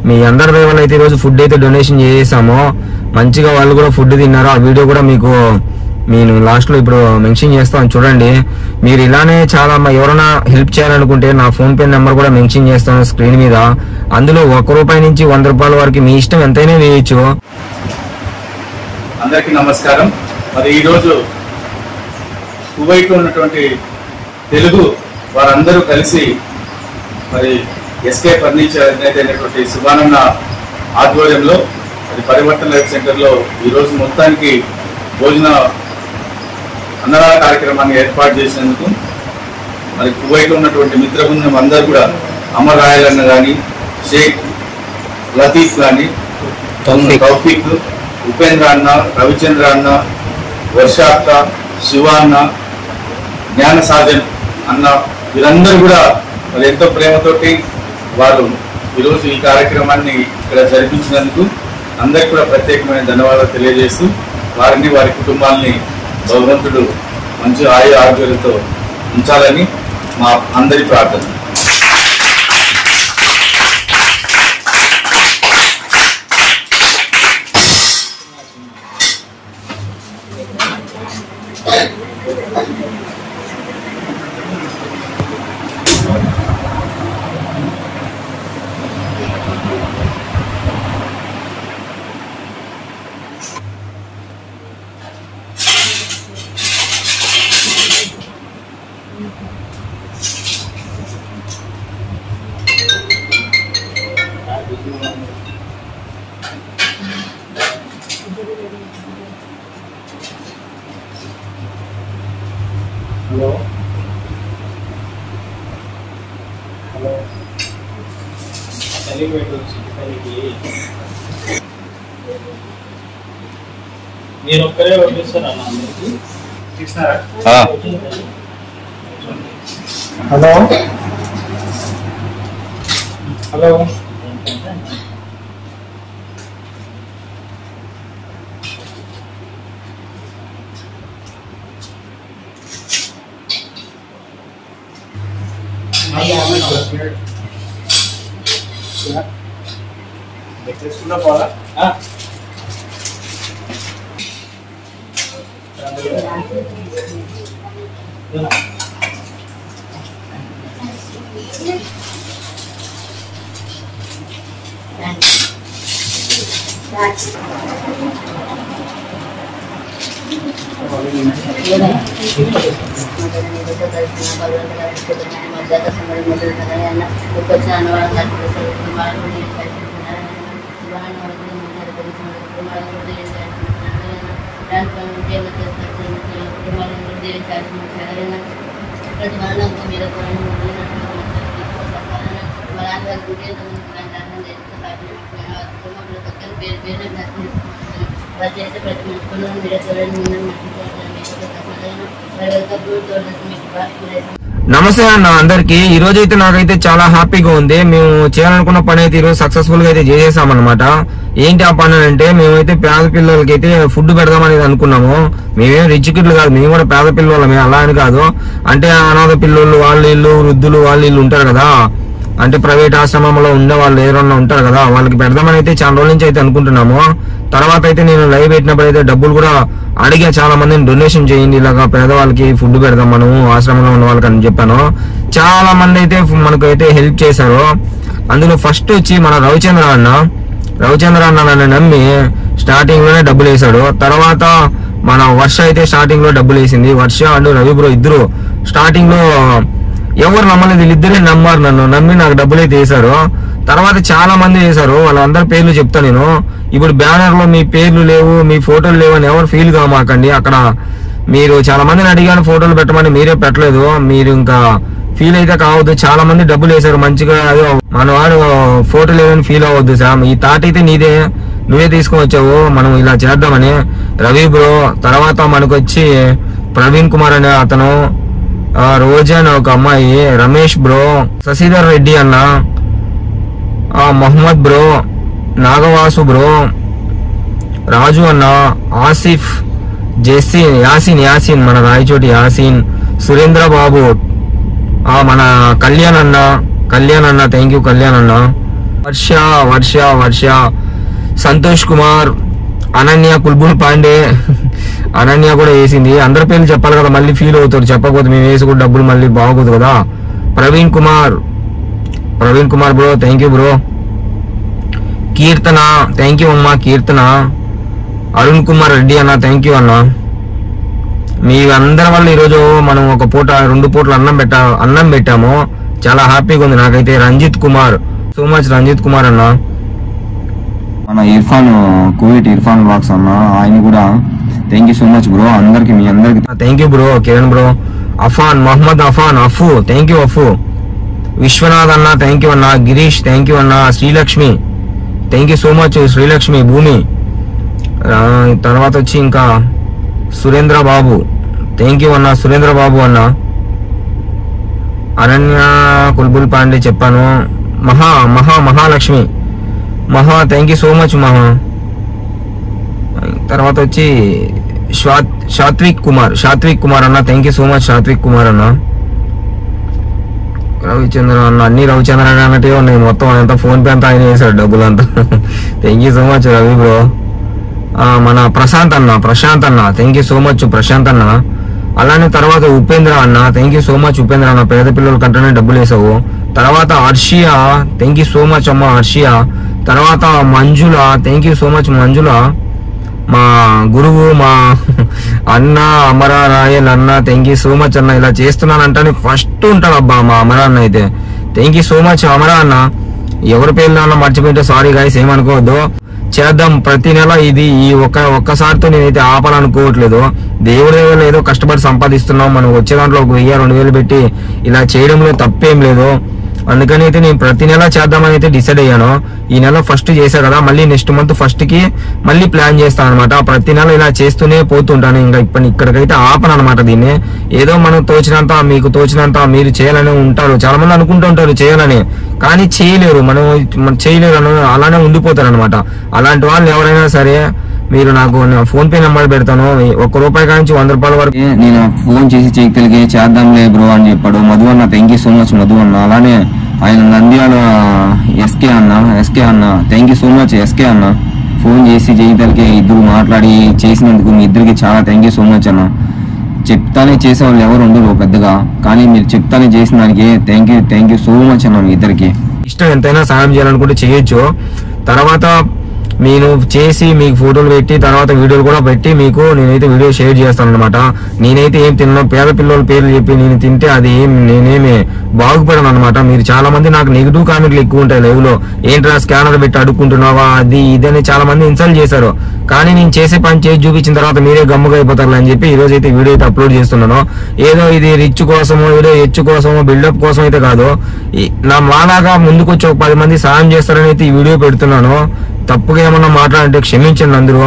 మీ అందరి వల్ల అయితే ఈరోజు ఫుడ్ అయితే డొనేషన్ చేసాము. మంచిగా వాళ్ళు కూడా ఫుడ్ తిన్నారు. ఆ వీడియో కూడా మీకు నేను లాస్ట్ లో ఇప్పుడు మెన్షన్ చేస్తాను చూడండి. మీరు ఇలానే చాలా ఎవరైనా హెల్ప్ చేయాలనుకుంటే నా ఫోన్ పే నెంబర్ కూడా మెన్షన్ చేస్తాను స్క్రీన్ మీద. అందులో ₹1 నుంచి ₹100 వరకు మీ ఇష్టం ఎంతైనా వేయచ్చు. అందరికీ నమస్కారం. మరి ఈరోజు కువైట్లో ఉన్నటువంటి తెలుగు వారందరూ కలిసి మరి ఎస్కే ఫర్నిచర్ అయినటువంటి సుభానన్న ఆధ్వర్యంలో మరి పరివర్తన లైఫ్ సెంటర్లో ఈరోజు మొత్తానికి భోజన అన్నదాన కార్యక్రమాన్ని ఏర్పాటు చేసినందుకు మరి కువైట్లో ఉన్నటువంటి మిత్ర బృందం అందరూ కూడా అమర్ రాయల్ అన్న కానీ, షేక్ లతీఫ్ కానీ, తౌఫీక్, ఉపేంద్ర అన్న, రవిచంద్ర అన్న, వర్షాక్క, శివ అన్న, జ్ఞాన సాజన్ అన్న వీరందరూ కూడా మరి ఎంతో ప్రేమతోటి వారు ఈరోజు ఈ కార్యక్రమాన్ని ఇక్కడ జరిపించినందుకు అందరికీ కూడా ప్రత్యేకమైన ధన్యవాదాలు తెలియజేస్తూ వారిని వారి కుటుంబాలని భగవంతుడు మంచి ఆరోగ్యాలతో ఉంచాలని మా అందరి ప్రార్థన. హలో హలో సెలిబ్రేట్ వచ్చి నేను ఒక్కరే పంపిస్తాను అన్న అందరికి తీసినారా? హలో హలో పోలా నమస్తే అన్న అందరికి. ఈ రోజు అయితే నాకైతే చాలా హ్యాపీగా ఉంది. మేము చేయాలనుకున్న పని అయితే ఈరోజు సక్సెస్ఫుల్ గా అయితే చేసేసామన్నమాట. ఏంటి ఆ పని అంటే మేమైతే పేద పిల్లలకి అయితే ఫుడ్ పెడదామనేది అనుకున్నాము. మేమేం రిచ్ కిడ్లు కాదు, మేము కూడా పేద పిల్లలమే, అలా అని కాదు. అంటే అనాథ పిల్లలు వాళ్ళ ఇల్లు, వృద్ధులు వాళ్ళ ఇల్లు ఉంటారు కదా, అంటే ప్రైవేట్ ఆశ్రమంలో ఉండే వాళ్ళు ఎవరన్నా ఉంటారు కదా, వాళ్ళకి పెడదామని అయితే చాలా రోజుల నుంచి అయితే అనుకుంటున్నాము. తర్వాత అయితే నేను లైవ్ పెట్టినప్పుడు అయితే డబ్బులు కూడా అడిగా, చాలా మందిని డొనేషన్ చేయండి, ఇలాగా పేదవాళ్ళకి ఫుడ్ పెడదాం మనము ఆశ్రమంలో ఉన్న వాళ్ళకి అని చెప్పాను. చాలా మంది అయితే మనకు అయితే హెల్ప్ చేశారు. అందులో ఫస్ట్ వచ్చి మన రవిచంద్ర అన్న నన్ను నమ్మి స్టార్టింగ్ లోనే డబ్బులు వేసాడు. తర్వాత మన వర్ష అయితే స్టార్టింగ్ లో డబ్బులు వేసింది. వర్ష అండ్ రవి బ్రో ఇద్దరు స్టార్టింగ్ లో ఎవరు నమ్మలేదు, వీళ్ళిద్దరే నమ్మారు, నన్ను నమ్మి నాకు డబ్బులు అయితే వేశారు. తర్వాత చాలా మంది వేశారు, వాళ్ళందరి పేర్లు చెప్తా నేను. ఇప్పుడు బ్యానర్ లో మీ పేర్లు లేవు, మీ ఫోటోలు లేవు అని ఎవరు ఫీల్ కామాకండి. అక్కడ మీరు చాలా మందిని అడిగాను ఫోటోలు పెట్టమని, మీరే పెట్టలేదు. మీరు ఇంకా ఫీల్ అయితే కావద్దు. చాలా మంది డబ్బులు వేశారు మంచిగా, అదే మన వాడు ఫోటో లేదని ఫీల్ అవ్వద్దు సార్. ఈ థాట్ అయితే నీదే, నువ్వే తీసుకొని వచ్చావు మనం ఇలా చేద్దామని. రవి బ్రో, తర్వాత మనకు వచ్చి ప్రవీణ్ కుమార్ అనే అతను, రోజా అనే ఒక అమ్మాయి, రమేష్ బ్రో, శశిధర్ రెడ్డి అన్న, మొహమ్మద్ బ్రో, నాగవాసు బ్రో, రాజు అన్న, ఆసిఫ్, జెస్సీన్, యాసిన్ మన రాయచోటి యాసిన్, సురేంద్ర బాబు, మన కళ్యాణ్ అన్న థ్యాంక్ యూ కళ్యాణ్ అన్న, వర్ష వర్ష వర్ష సంతోష్ కుమార్, అనన్య, కుల్బుల్ పాండే, అనన్య కూడా వేసింది. అందరి పేర్లు చెప్పాలి కదా, మళ్ళీ ఫీల్ అవుతారు చెప్పకపోతే. మేము వేసి కూడా డబ్బులు మళ్ళీ బాగోదు కదా. Praveen Kumar bro, thank you bro. Keerthana, thank you అమ్మా కీర్తన. అరుణ్ కుమార్ రెడ్డి అన్న, థ్యాంక్ యూ అన్న. మీ అందరి వల్ల ఈరోజు మనం ఒక పూట 2 పూటలు అన్నం పెట్టాము. చాలా హ్యాపీగా ఉంది నాకైతే. రంజిత్ కుమార్, సో మచ్ రంజిత్ కుమార్ అన్న. మన కువైట్ ఇర్ఫాన్ బ్లాగ్స్ అన్న, ఆయన కూడా thank you so much bro. మీ అందరికి thank you bro. Kiran bro, Afan, Mohammed Afan, Afu, thank you Afu. Vishwanath అన్న, థ్యాంక్ యూ అన్న. గిరీష్, థ్యాంక్ యూ అన్న. Srilakshmi, thank you so much Srilakshmi. Bhumi, తర్వాత వచ్చి ఇంకా సురేంద్ర బాబు, థ్యాంక్ యూ అన్న. సురేంద్ర బాబు అన్న. అనన్య, కుల్బుల్ పాండే చెప్పాను. Mahalakshmi, thank you so much Maha. తర్వాత వచ్చి సాత్విక్ కుమార్ అన్న, thank you so much Satvik Kumar అన్న. రవిచంద్ర అన్న, అన్ని రవిచంద్ర అన్నట్టే ఉన్నాయి మొత్తం. అంతా ఫోన్ పే అంతా ఆయన వేసాడు డబ్బులు అంతా. Thank you so much Ravi bro. మన ప్రశాంత్ అన్న, thank you so much Prashanth అన్న. అలానే తర్వాత ఉపేంద్ర అన్న, thank you so much Upendra అన్న. పేద పిల్లల కంటేనే డబ్బులు వేసావు. తర్వాత Harshiya, thank you so much అమ్మ హర్షియా. తర్వాత Manjula, thank you so much Manjula. మా గురువు, మా అన్న అమరా రాయల్ అన్న, థ్యాంక్ యూ సో మచ్ అన్న. ఇలా చేస్తున్నానంటే ఫస్ట్ ఉంటాడు అబ్బా మా అమరా అన్న అయితే. Thank you so much Amara అన్న. ఎవరి పేర్లు అన్న మర్చిపోయింటే సారీ గాయస్, ఏమనుకోవద్దు. చేద్దాం ప్రతి నెల. ఇది ఈ ఒక్కసారితో నేనైతే ఆపాలనుకోవట్లేదు. దేవుడి దగ్గర ఏదో కష్టపడి సంపాదిస్తున్నాం. మనం వచ్చే దాంట్లో 1000-2000 పెట్టి ఇలా చేయడంలో తప్పేం లేదు. అందుకని అయితే నేను ప్రతి నెల చేద్దామని అయితే డిసైడ్ అయ్యాను. ఈ నెల ఫస్ట్ చేశా కదా, మళ్ళీ నెక్స్ట్ మంత్ ఫస్ట్ కి మళ్ళీ ప్లాన్ చేస్తాను అనమాట. ప్రతి నెల ఇలా చేస్తూనే పోతుంటాను. ఇంకా ఇక్కడికైతే ఆపను అనమాట. దీన్ని ఏదో మనం తోచినంత, మీకు తోచినంత మీరు చేయాలని ఉంటారు. చాలా మంది అనుకుంటూ ఉంటారు చేయాలని, కానీ చేయలేరు. మనం చేయలేరు అలానే ఉండిపోతారు అనమాట. అలాంటి వాళ్ళు ఎవరైనా సరే మీరు నాకు ఫోన్ పే నెంబర్ పెడతాను. ₹1 నుంచి ₹100 వరకు నేను ఫోన్ చేసి చేయగలిగే చేద్దాంలే బ్రో అని చెప్పాడు మధు అన్న. Thank you so much Madhu అన్న. అలానే ఆయన నంద్యాల ఎస్కే అన్న, thank you so much SK అన్న. ఫోన్ చేసి చేయగలిగే ఇద్దరు మాట్లాడి చేసినందుకు మీ ఇద్దరికి చాలా థ్యాంక్ యూ సో మచ్ అన్న. చెప్తానే చేసేవాళ్ళు ఎవరు ఉండరు పెద్దగా, కానీ మీరు చెప్తానే చేసిన దానికి థ్యాంక్ యూ సో మచ్ అన్న. మీ ఇద్దరికి ఇష్టం ఎంతైనా సాయం చేయాలనుకుంటే చేయొచ్చు. తర్వాత నేను చేసి మీకు ఫోటోలు పెట్టి తర్వాత వీడియోలు కూడా పెట్టి మీకు నేనైతే వీడియో షేర్ చేస్తాను అనమాట. నేనైతే ఏం తిన్నా, పేద పిల్లల పేర్లు చెప్పి నేను తింటే అది నేనేమి బాగుపడను అనమాట. మీరు చాలా మంది నాకు నెగిటివ్ కామెంట్లు ఎక్కువ ఉంటాయి లైవ్ లో. ఏంట్రా స్కానర్ పెట్టి అడుక్కుంటున్నావా, అది ఇదని చాలా మంది ఇన్సల్ట్ చేశారు. కానీ నేను చేసే పని చేసి చూపించిన తర్వాత మీరే గమ్ముగా అయిపోతారు అని చెప్పి ఈ రోజు అయితే వీడియో అయితే అప్లోడ్ చేస్తున్నాను. ఏదో ఇది రిచ్ కోసమో, ఏదో హెచ్ కోసమో, బిల్డప్ కోసం అయితే కాదు. నా మాలాగా ముందుకొచ్చి ఒక 10 మంది సాయం చేస్తారని అయితే ఈ వీడియో పెడుతున్నాను. తప్పుగా ఏమన్నా మాట్లాడంటే క్షమించండి అందరూ.